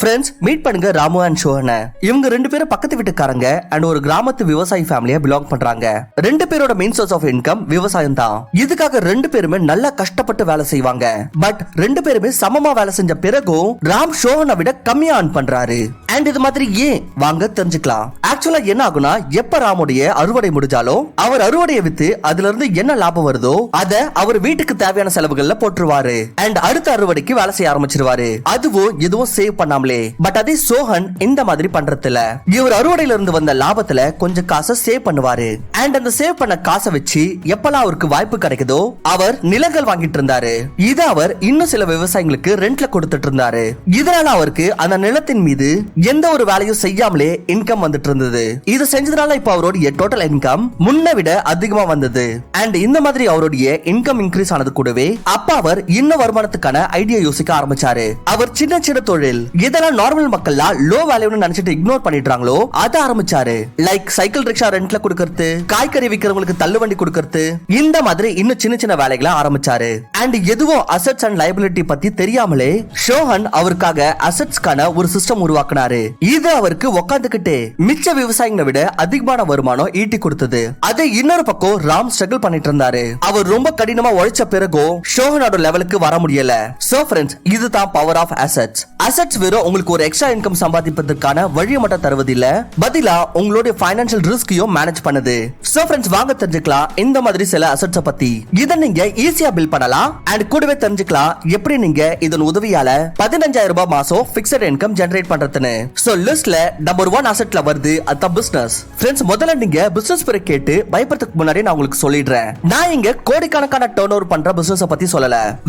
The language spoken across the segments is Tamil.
ஃப்ரெண்ட்ஸ், மீட் பண்ணுங்க ராமு அண்ட் ஷோஹன. இவங்க ரெண்டு பேரும் பக்கத்து வீட்டுக்காரங்க அண்ட் ஒரு கிராமத்து விவசாயி ஃபேமிலியா பிலாங் பண்றாங்க. ரெண்டு பேரோட மெயின் சோர்ஸ் ஆஃப் இன்கம் விவசாயம் தான். இதுக்காக ரெண்டு பேருமே நல்லா கஷ்டப்பட்டு வேலை செய்வாங்க. பட் ரெண்டு பேருமே சமமா வேலை செஞ்ச பிறகும் ராம் ஷோஹனை விட கம்மியா earn பண்றாரு. அண்ட் இது மாதிரி ஏன் வாங்க தெரிஞ்சுக்கலாம். ஆக்சுவலா என்ன ஆகுனா, எப்ப ராமுடைய அறுவடை முடிஞ்சாலும் அவர் அறுவடையை வித்து அதுல இருந்து என்ன லாபம் வருதோ அத அவர் வீட்டுக்கு தேவையான செலவுகள்ல போட்டுருவாரு. அண்ட் அடுத்த அறுவடைக்கு வேலை செய்ய ஆரம்பிச்சிருவாரு. அதுவும் எதுவும் சேவ் பண்ணாமலே. பட் அதே சோஹன் இந்த மாதிரி பண்றதுல இவர் அறுவடையில இருந்து வந்த லாபத்துல கொஞ்சம் காசை சேவ் பண்ணுவாரு. அண்ட் அந்த சேவ் பண்ண காசை வச்சு எப்பெல்லாம் அவருக்கு வாய்ப்பு கிடைக்குதோ அவர் நிலங்கள் வாங்கிட்டு இருந்தாரு. இத அவர் இன்னும் சில விவசாயிகளுக்கு ரெண்ட்ல கொடுத்துட்டு இருந்தாரு. இதனால அவருக்கு அந்த நிலத்தின் மீது எந்த ஒரு வேலையும் செய்யாமலே இன்கம் வந்துட்டு இருந்தது. இது செஞ்சதுனால இப்ப அவருடைய டோட்டல் இன்கம் முன்ன விட அதிகமா வந்தது. அண்ட் இந்த மாதிரி அவருடைய இன்கம் இன்க்ரீஸ் ஆனது கூடவே அப்ப அவர் இன்னும் வருமானத்துக்கான ஐடியா யோசிக்க ஆரம்பிச்சாரு. அவர் சின்ன சின்ன தொழில் இதெல்லாம் நார்மல் மக்கள்லாம் லோ வேல்யூன்னு நினைச்சிட்டு இக்னோர் பண்ணிடுறாங்களோ அதை ஆரம்பிச்சாரு. லைக் சைக்கிள் ரிக்ஷா ரெண்ட்ல கொடுக்கறது, காய்கறி விக்கிறவங்களுக்கு தள்ளுவண்டி கொடுக்கறது, இந்த மாதிரி இன்னும் சின்ன சின்ன வேலைகளை ஆரம்பிச்சாரு. அண்ட் எதுவும் அசெட்ஸ் அண்ட் லைபிலிட்டி பத்தி தெரியாமலே ஷோஹன் அவருக்காக அசெட்ஸ்க்கான ஒரு சிஸ்டம் உருவாக்குனாரு. இது அவருக்கு உட்காந்துக்கிட்டே மிச்ச விவசாயிகளை விட அதிகமான வருமானம் ஈட்டி கொடுத்தது. அதை இன்னொரு பக்கம் ராம் ஸ்ட்ரகிள் பண்ணிட்டு இருந்தாரு. அவர் ரொம்ப கடினமா உழைச்ச பிறகும் ஷோஹனோட லெவலுக்கு வர முடியல. சோ ஃப்ரெண்ட்ஸ், இதுதான் பவர் ஆஃப் அசெட்ஸ். அசெட்ஸ் வெறும் உங்களுக்கு ஒரு எக்ஸ்ட்ரா இன்கம் சம்பாதிப்பதற்கான வழியை மட்டும் தருவதில்ல, பதிலா உங்களுடைய ஃபைனான்சியல் ரிஸ்கையும் மேனேஜ் பண்ணுது. சோ ஃப்ரெண்ட்ஸ், வாங்க தெரிஞ்சுக்கலாம் இந்த மாதிரி சில அசெட்ஸ பத்தி. இத நீங்க ஈஸியா பில்ட் பண்ணலாம். அண்ட் கூடவே தெரிஞ்சுக்கலாம் எப்படி நீங்க இதன் உதவியால 15,000 ரூபாய் மாசம் பிக்ஸட் இன்கம் ஜெனரேட் பண்றதுன்னு. சோ லிஸ்ட்ல நம்பர் 1 அசெட்ல வருது அதான் பிசினஸ். ஃப்ரெண்ட்ஸ், முதல்ல நீங்க பிசினஸ் பேரை கேட்டு பயப்படுறதுக்கு முன்னாடி நான் உங்களுக்கு சொல்லிடுறேன். நான் இங்க கோடிக்கணக்கான டர்ன் ஓவர் பண்ற பிசினஸ் பத்தி சொல்லல.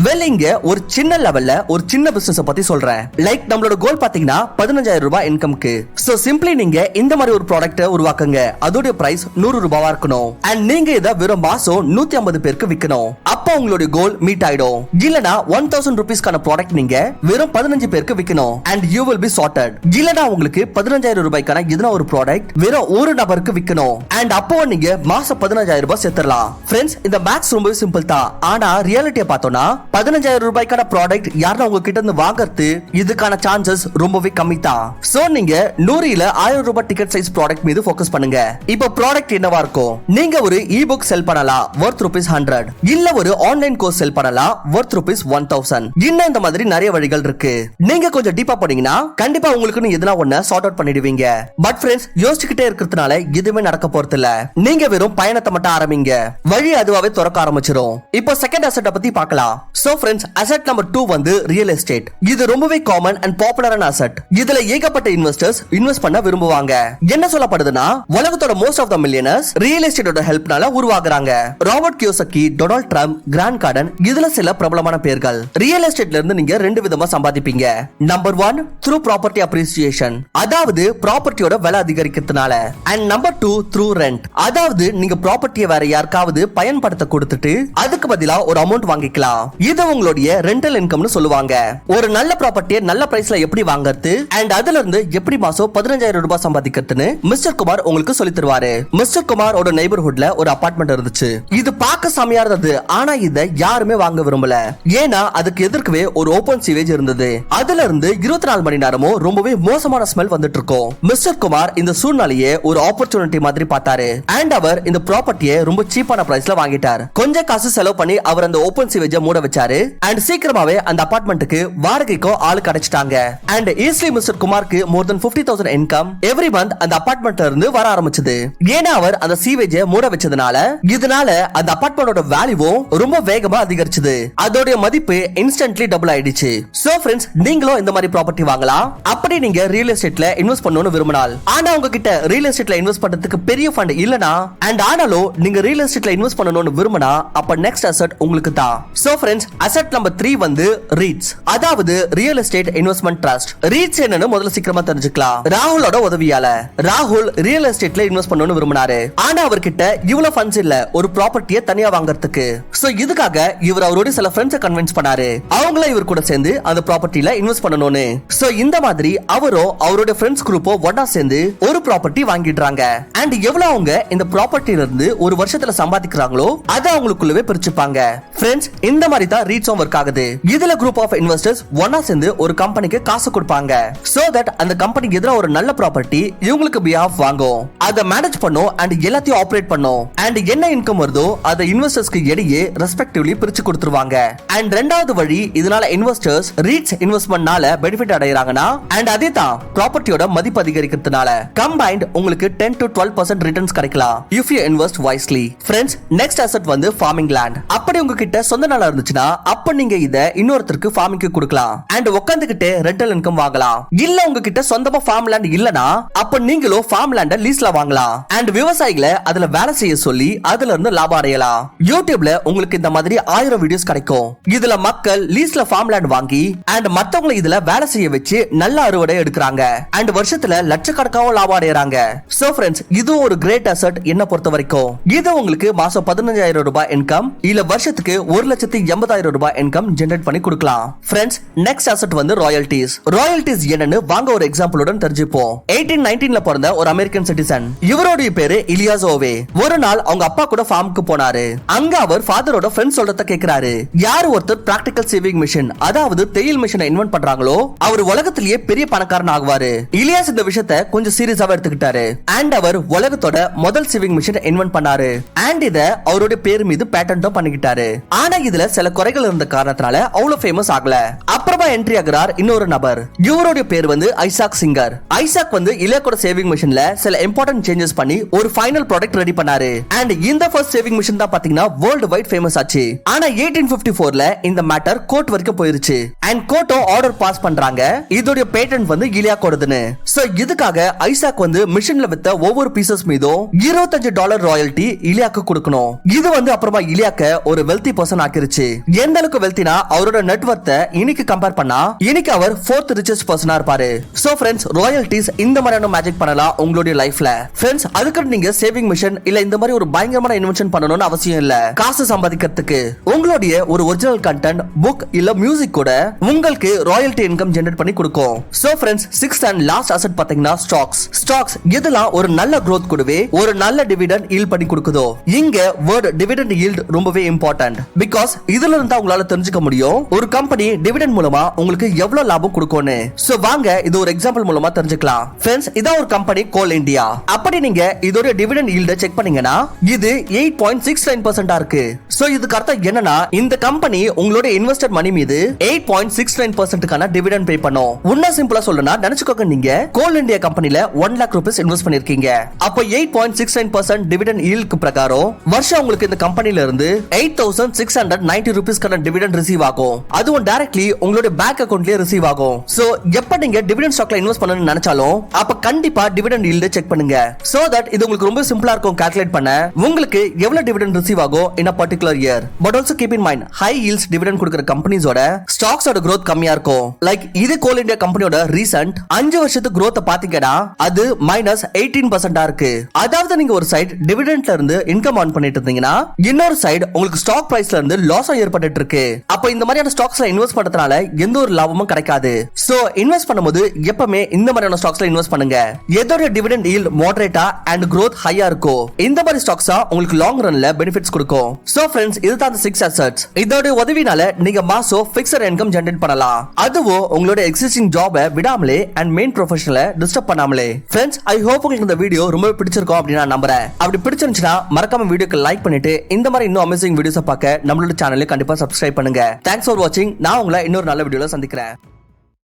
இங்க ஒரு சின்ன லெவல்ல ஒரு சின்ன பிசினஸ் பத்தி சொல்றேன். லைக் நம்மளோட கோல் பாத்தீங்கன்னா 15,000 ரூபாய் இன்கம்க்கு. சோ சிம்பிளி நீங்க இந்த மாதிரி ஒரு ப்ராடக்ட் உருவாக்குங்க. அதோட பிரைஸ் 100 ரூபாவா இருக்கணும். அண்ட் நீங்க இத வெறும் மாசம் 150 பேருக்கு விக்கணும். அப்ப உங்களுடைய கோல் மீட் ஆயிடும். இல்லனா 1000 ரூபீஸ்க்கான ப்ராடக்ட் நீங்க வெறும் 15 பேருக்கு விக்கணும். And you will be sorted. இல்லனா உங்களுக்கு 15,000 ரூபாய்க்கான எதனா ஒரு ப்ராடக்ட் வெறும் ஒரு நபருக்கு விக்கணும். அண்ட் அப்போ நீங்க மாசம் 15,000 ரூபாய் சேர்த்துடலாம். ஃப்ரெண்ட்ஸ், இந்த மேக்ஸ் ரொம்ப சிம்பிள் தான். ஆனா ரியாலிட்டியை பார்த்தோம்னா 15,000 ரூபாய்க்கான ப்ராடக்ட் யாரும் உங்க கிட்ட இருந்து வாங்குறது இதுக்கான சான்சஸ் ரொம்பவே கம்மி தான். சோ நீங்க 100 இல்ல 1000 ரூபாய் டிக்கெட் சைஸ் ப்ராடக்ட் மீது ஃபோக்கஸ் பண்ணுங்க. இப்போ ப்ராடக்ட் என்னவா இருக்கும்? நீங்க ஒரு இ-புக் செல் பண்ணலாம் worth ₹100. இல்ல ஒரு ஆன்லைன் கோர்ஸ் செல் பண்ணலாம் worth ₹1000. இன்னும் இந்த மாதிரி நிறைய வழிகள் இருக்கு. நீங்க கொஞ்சம் டீப்பா போனீங்கன்னா கண்டிப்பா உங்களுக்கு எதுனா ஒண்ணு சார்ட் அவுட் பண்ணிடுவீங்க. பட் ஃப்ரெண்ட்ஸ், யோசிச்சுக்கிட்டே இருக்கிறதுனால எதுவுமே நடக்க போறது இல்ல. நீங்க வெறும் பயணத்தை மட்டும் ஆரம்பிங்க, வழி அதுவாவே திறக்க ஆரம்பிச்சிடும். இப்போ செகண்ட் அசெட் பத்தி பார்க்கலாம். சோ ஃப்ரெண்ட்ஸ், அசெட் நம்பர் 2 வந்து ரியல் எஸ்டேட். இது ரொம்பவே காமன் அண்ட் பாப்புலரான அசெட். இதுல ஏகப்பட்ட இன்வெஸ்டர்ஸ் இன்வெஸ்ட் பண்ண விரும்புவாங்க. என்ன சொல்லப்படுதுன்னா, உலகத்தோட most of the millionaires real எஸ்டேட்டோட ஹெல்ப்னால உருவாகுறாங்க. Robert Kiyosaki, Donald Trump, Grant Cardone, இதுல சில பிரபலமான பேர்கள். ரியல் எஸ்டேட்ல இருந்து நீங்க ரெண்டு விதமா சம்பாதிப்பீங்க. நம்பர் 1 த்ரூ ப்ராப்பர்ட்டி அப்ரிசியேஷன், அதாவது ப்ராப்பர்ட்டியோட விலை அதிகரிக்கிறதுனால. அண்ட் நம்பர் 2 த்ரூ ரெண்ட், அதாவது நீங்க ப்ராப்பர்ட்டியை வேற யாருக்காவது பயன்படுத்த கொடுத்துட்டு அதுக்கு பதிலா ஒரு அமௌண்ட் வாங்கிக்கலாம். இது உங்களுடைய ரெண்டல் இன்கம்னு சொல்லுவாங்க. ஒரு நல்ல ப்ராப்பர்ட்டியை நல்ல பிரைஸ்ல எப்படி வாங்குறது அண்ட் அதுல இருந்து எப்படி மாசம் 15,000 ரூபாய் சம்பாதிக்கிறதுன்னு மிஸ்டர் குமார் உங்களுக்கு சொல்லி தருவாரு. மிஸ்டர் குமாரோட நெய்பர்ஹுட்ல ஒரு அபார்ட்மெண்ட் இருந்துச்சு. இது பார்க்க செமையா இருந்தது. ஆனா இத யாருமே வாங்க விரும்பல. ஏன்னா அதுக்கு எதிர்க்கவே ஒரு ஓபன் சீவேஜ் இருந்தது. அதுல இருந்து 24 மணி நேரமும் ரொம்பவே மோசமான ஸ்மெல் வந்துட்டு இருக்கும். மிஸ்டர் குமார் இந்த சூழ்நிலையை ஒரு ஆப்பர்ச்சுனிட்டி மாதிரி பார்த்தாரு. அண்ட் அவர் இந்த ப்ராப்பர்ட்டியை ரொம்ப சீப்பான பிரைஸ்ல வாங்கிட்டார். கொஞ்சம் காசு செலவு பண்ணி அவர் அந்த ஓபன் சீவேஜை மூட வச்சாரு. அண்ட் சீக்கிரமாவே அந்த அபார்ட்மெண்ட்டுக்கு வாடகைக்கும் ஆளு கிடைச்சிட்டாங்க. அண்ட் ஈஸிலி மிஸ்டர் குமாருக்கு மோர் தென் 50,000 இன்கம் எவ்ரி மந்த் அந்த அபார்ட்மெண்ட்ல இருந்து வர ஆரம்பிச்சது. ஏன்னா அவர் அந்த சீவேஜை மூட வச்சதுனால இதனால அந்த அபார்ட்மெண்டோட வேல்யூவும் ரொம்ப வேகமா அதிகரிச்சது. அதோட மதிப்பு இன்ஸ்டன்ட்லி டபுள் ஆயிடுச்சு. சோ ஃப்ரெண்ட்ஸ், நீங்களும் இந்த மாதிரி ப்ராப்பர்ட்டி வாங்கலாம். அப்படி நீங்க ரியல் எஸ்டேட்ல இன்வெஸ்ட் பண்ணணும்னு விரும்பினால், ஆனா உங்ககிட்ட ரியல் எஸ்டேட்ல இன்வெஸ்ட் பண்றதுக்கு பெரிய ஃபண்ட் இல்லனா அண்ட் ஆனாலும் நீங்க ரியல் எஸ்டேட்ல இன்வெஸ்ட் பண்ணணும்னு விரும்பினா அப்ப நெக்ஸ்ட் அசெட் உங்களுக்கு தான். சோ ஃப்ரெண்ட்ஸ், அசெட் நம்பர் 3 வந்து REITs, அதாவது real estate investment trust. REITs என்னன்னு முதல்ல சீக்கிரமா தெரிஞ்சுக்கலாம். ராகுலோட உதவியால ராகுல் ரியல் எஸ்டேட்ல இன்வெஸ்ட் பண்ணணும்னு விரும்பினாரு. ஆனா அவர்கிட்ட இவ்வளவு ஃபண்ட்ஸ் இல்ல ஒரு ப்ராப்பர்ட்டியை தனியா வாங்குறதுக்கு. சோ சோ இதுக்காக இவர் அவரோட சில ஃப்ரெண்ட்ஸை கன்வின்ஸ் பண்ணாரு, அவங்கள இவர் கூட சேர்ந்து அந்த ப்ராப்பர்ட்டில இன்வெஸ்ட் பண்ணணும்னு. சோ இந்த மாதிரி அவரும் அவரோட ஃப்ரெண்ட்ஸ் குரூப்போ ஒண்ணா சேர்ந்து ஒரு ப்ராப்பர்ட்டி வாங்கிடுறாங்க. அண்ட் எவ்வளவு அவங்க இந்த ப்ராப்பர்ட்டில இருந்து ஒரு வருஷத்துல சம்பாதிக்கிறாங்களோ அதை அவங்களுக்குள்ளவே பிரிச்சுப்பாங்க. ஃப்ரெண்ட்ஸ், இந்த மாதிரி தான் ரீட்ஸும் ஒர்க் ஆகுது. இதுல குரூப் ஆஃப் இன்வெஸ்டர்ஸ் ஒண்ணா சேர்ந்து ஒரு கம்பெனிக்கு காசு கொடுப்பாங்க. சோ தட் அந்த கம்பெனிக்கு எதிராக ஒரு நல்ல ப்ராப்பர்ட்டி இவங்களுக்கு பிஹாஃப் வாங்கும், அதை மேனேஜ் பண்ணும் அண்ட் எல்லாத்தையும் ஆபரேட் பண்ணும். அண்ட் என்ன இன்கம் வருதோ அதை இன்வெஸ்டர்ஸ்க்கு இடையே ரெஸ்பெக்டிவ்லி பிரிச்சு கொடுத்துருவாங்க. அண்ட் ரெண்டாவது வழி, இதனால இன்வெஸ்டர்ஸ் ரீட்ஸ் இன்வெஸ்ட்மென்ட்னால பெனிஃபிட் அடையறாங்கன்னா அண்ட் அதே தான் ப்ராப்பர்ட்டியோட மதிப்பு அதிகரிக்கிறதுனால கம்பைன்ட் உங்களுக்கு 10 to 12% ரிட்டர்ன்ஸ் கிடைக்கலாம் if you invest wisely. Friends, next asset வந்து farming land. அப்படி உங்ககிட்ட சொந்த நிலம் இருந்துச்சுன்னா அப்ப நீங்க இத இன்னொருத்தருக்கு ஃபார்மிங்க்கு கொடுக்கலாம் அண்ட் உட்கார்ந்துகிட்டே ரெண்டல் இன்கம் வாங்கலாம். இல்ல உங்ககிட்ட சொந்தமா ஃபார்ம் லேண்ட் இல்லனா அப்ப நீங்களும் ஃபார்ம் லேண்ட லீஸ்ல வாங்கலாம் அண்ட் விவசாயிகளை அதுல வேலை செய்ய சொல்லி அதுல இருந்து லாபம் அடையலாம். யூடியூப்ல உங்களுக்கு இந்த மாதிரி 1000 வீடியோஸ் கிடைக்கும். இதுல மக்கள் லீஸ்ல ஃபார்ம் லேண்ட் வாங்கி அண்ட் மத்தவங்களை இதுல வேலை செய்ய வச்சு நல்ல அறுவடை எடுக்கிறாங்க அண்ட் வருஷத்துல லட்சக்கணக்கான லாபம் அடையறாங்க. சோ ஃப்ரெண்ட்ஸ், இது ஒரு கிரேட் அசெட் என்ன பொறுத்த வரைக்கும். இது உங்களுக்கு மாசம் 15,000 ரூபாய் இன்கம் இல்ல வருஷத்துக்கு 1,80,000 ரூபாய் இன்கம் ஜெனரேட் பண்ணி கொடுக்கலாம். ஃப்ரெண்ட்ஸ், நெக்ஸ்ட் அசெட் வந்து ராயல்டிஸ். ராயல்டிஸ் என்னன்னு வாங்க ஒரு எக்ஸாம்பிளுடன் தெரிஞ்சுப்போம். 1819ல பிறந்த ஒரு அமெரிக்கன் சிட்டிசன், இவருடைய பேரு இலியாஸ் ஓவே. ஒரு நாள் அவங்க அப்பா கூட ஃபார்முக்கு போனாரு. அங்க அவர் ஃபாதரோட ஃப்ரெண்ட் சொல்றத கேக்குறாரு. யார் ஒருத்தர் பிராக்டிகல் சேவிங் மிஷின், அதாவது தையல் மிஷினை இன்வென்ட் பண்றாங்களோ அவர் உலகத்திலேயே பெரிய பணக்காரன் ஆகுவாரு. இலியாஸ் இந்த விஷயத்தை கொஞ்சம் சீரியஸாவே எடுத்துக்கிட்டாரு அண்ட் அவர் உலகத்தோட முதல் சேவிங் மிஷின் இன்வென்ட் பண்ணாரு அண்ட் இத அவருடைய பேர் மீது பேட்டன்ட்டும் பண்ணிக்கிட்டாரு. ஆனா இதுல சில குறைகள் இருந்த காரணத்தால அவ்வளவு ஃபேமஸ் ஆகல. அப்புறமா என்ட்ரி ஆகிறார் இன்னொரு நபர். இவருடைய பேர் வந்து ஐசாக் சிங்கர். ஐசாக் வந்து இலியாக்கோட சேவிங் மிஷின்ல சில இம்பார்ட்டன்ட் சேஞ்சஸ் பண்ணி ஒரு ஃபைனல் ப்ராடக்ட் ரெடி பண்ணாரு அண்ட் இந்த ஃபர்ஸ்ட் சேவிங் மிஷின் தான் பாத்தீங்கன்னா வேர்ல்ட் வைட் ஃபேமஸ் ஆச்சு. ஆனா 1854ல இந்த மேட்டர் கோர்ட் வரைக்கும் போயிருச்சு அண்ட் கோர்ட்டும் ஆர்டர் பாஸ் பண்றாங்க இதோட பேட்டன்ட் வந்து இலியாக்கோடதுன்னு. சோ இதுக்காக ஐசாக் வந்து மிஷின்ல வித்த ஒவ்வொரு பீசஸ் மீதும் $25 ராயல்டி இலியாக்கு கொடுக்கணும். இது வந்து அப்புறமா இலியாக்க ஒரு வெல்தி பர்சன் ஆக்கிருச்சு. எந்த அளவுக்கு வெல்த்தினா அவரோட நெட்வொர்த்தை இன்னைக்கு கம்பேர் பண்ணா இன்னைக்கு அவர் 4th ரிச்சஸ்ட் பர்சனா இருப்பாரு. சோ ஃப்ரெண்ட்ஸ், ராயல்டிஸ் இந்த மாதிரியான மேஜிக் பண்ணலாம் உங்களுடைய லைஃப்ல. ஃப்ரெண்ட்ஸ், அதுக்கு நீங்க சேவிங் மிஷன் இல்ல இந்த மாதிரி ஒரு பயங்கரமான இன்வென்ஷன் பண்ணணும்னு அவசியம் இல்ல. காசு சம்பாதிக்கிறதுக்கு உங்களுடைய ஒரு ஒரிஜினல் கண்டென்ட், புக் இல்ல மியூசிக் கூட உங்களுக்கு ராயல்டி இன்கம் ஜெனரேட் பண்ணி கொடுக்கும். So friends, 6th and last asset பாத்தீங்கன்னா ஸ்டாக்ஸ். இதெல்லாம் ஒரு நல்ல growth கூடவே ஒரு நல்ல டிவிடெண்ட் ஈல்ட் பண்ணி கொடுக்குதோ. இங்க வேர்ட் டிவிடெண்ட் ஈல்ட் ரொம்பவே இம்பார்ட்டன்ட். பிகாஸ் இதுல இருந்து உங்களால தெரிஞ்சுக்க முடியும் ஒரு கம்பெனி டிவிடெண்ட் மூலமா உங்களுக்கு எவ்வளவு லாபம் கொடுக்கும்னு. சோ வாங்க இது ஒரு எக்ஸாம்பிள் மூலமா தெரிஞ்சுக்கலாம். ஃப்ரெண்ட்ஸ், இதான் ஒரு கம்பெனி கோல் இந்தியா. அப்படி நீங்க இதோட டிவிடெண்ட் ஈல்ட செக் பண்ணீங்கன்னா இது 8.69% இருக்கு. சோ இதுக்கு அர்த்தம் என்னன்னா இந்த கம்பெனி உங்களோட இன்வெஸ்டட் மணி மீது 8.69% டிவிடெண்ட் பே பண்ணும். இன்னும் சிம்பிளா சொல்லணும்னா நினைச்சுக்கோங்க, நீங்க கோல் இந்தியா கம்பெனில 1 lakh rupees இன்வெஸ்ட் பண்ணிருக்கீங்க. அப்ப 8.69% டிவிடெண்ட் ஈல்ட்க்கு பிரகாரம் வருஷம் உங்களுக்கு இந்த கம்பெனில இருந்து 8,690 rupees டிவிடெண்ட் ரிசீவ் ஆகும். அதுவும் டைரக்ட்லி உங்களுடைய பேங்க் அக்கவுண்ட்லயே ரிசீவ் ஆகும். சோ எப்ப நீங்க டிவிடெண்ட் ஸ்டாக்ல இன்வெஸ்ட் பண்ணனும்னு நினைச்சாலும் அப்ப கண்டிப்பா டிவிடெண்ட் ஈல்ட் செக் பண்ணுங்க. சோ தட் இது உங்களுக்கு ரொம்ப சிம்பிளா இருக்கும் கால்குலேட் பண்ண உங்களுக்கு எவ்வளவு டிவிடெண்ட் ரிசீவ் ஆகும் in a particular year. But also keep in mind, high yields dividend கொடுக்கிற கம்பெனிஸோட ஸ்டாக்ஸோட growth கம்மியா இருக்கும். லைக் இது கோல் இந்தியா கம்பெனியோட ரீசன்ட் 5 வருஷத்து growth பாத்தீங்கன்னா அது -18% இருக்கு. அதாவது நீங்க ஒரு சைடு டிவிடெண்ட்ல இருந்து இன்கம் ஆன் பண்ணிட்டு இருந்தீங்கன்னா இன்னொரு சைடு உங்களுக்கு ஸ்டாக் பிரைஸ்ல இருந்து லாஸ் ஏற்பட்டுட்டு இருக்கு. அப்ப இந்த மாதிரியான ஸ்டாக்ஸ்ல இன்வெஸ்ட் பண்றதுனால எந்த ஒரு லாபமும் கிடைக்காது. சோ இன்வெஸ்ட் பண்ணும்போது எப்பவுமே இந்த மாதிரியான ஸ்டாக்ஸ்ல இன்வெஸ்ட் பண்ணுங்க. எதோட டிவிடெண்ட் ஈல்ட் மாடரேட்டா அண்ட் growth ஹையா இருக்கும் இந்த மாதிரி ஸ்டாக்ஸ் உங்களுக்கு லாங் ரன்ல பெனிஃபிட்ஸ் கொடுக்கும். சோ ஃப்ரெண்ட்ஸ், இதுதான் அந்த 6 assets. இதோட உதவினால நீங்க மாசம் ஃபிக்ஸட் இன்கம் ஜெனரேட் பண்ணலாம். அதுவும் உங்களோட எக்ஸிஸ்டிங் ஜாபை விடாமலே அண்ட் மெயின் ப்ரொஃபஷனலை டிஸ்டர்ப் பண்ணாமலே. ஃப்ரெண்ட்ஸ், ஐ ஹோப் உங்களுக்கு இந்த வீடியோ ரொம்ப பிடிச்சிருக்கும் அப்படின்னு நான் நம்புறேன். அப்படி பிடிச்சிருந்துச்சுன்னா மறக்காம வீடியோக்கு லைக் பண்ணிட்டு இந்த மாதிரி இன்னும் அமேசிங் வீடியோஸை பார்க்க நம்மளோட சேனலை கண்டிப்பா சப்ஸ்கிரைப் பண்ணுங்க. தேங்க்ஸ் ஃபார் வாட்சிங். நான் உங்களை இன்னொரு நல்ல வீடியோல சந்திக்கிறேன்.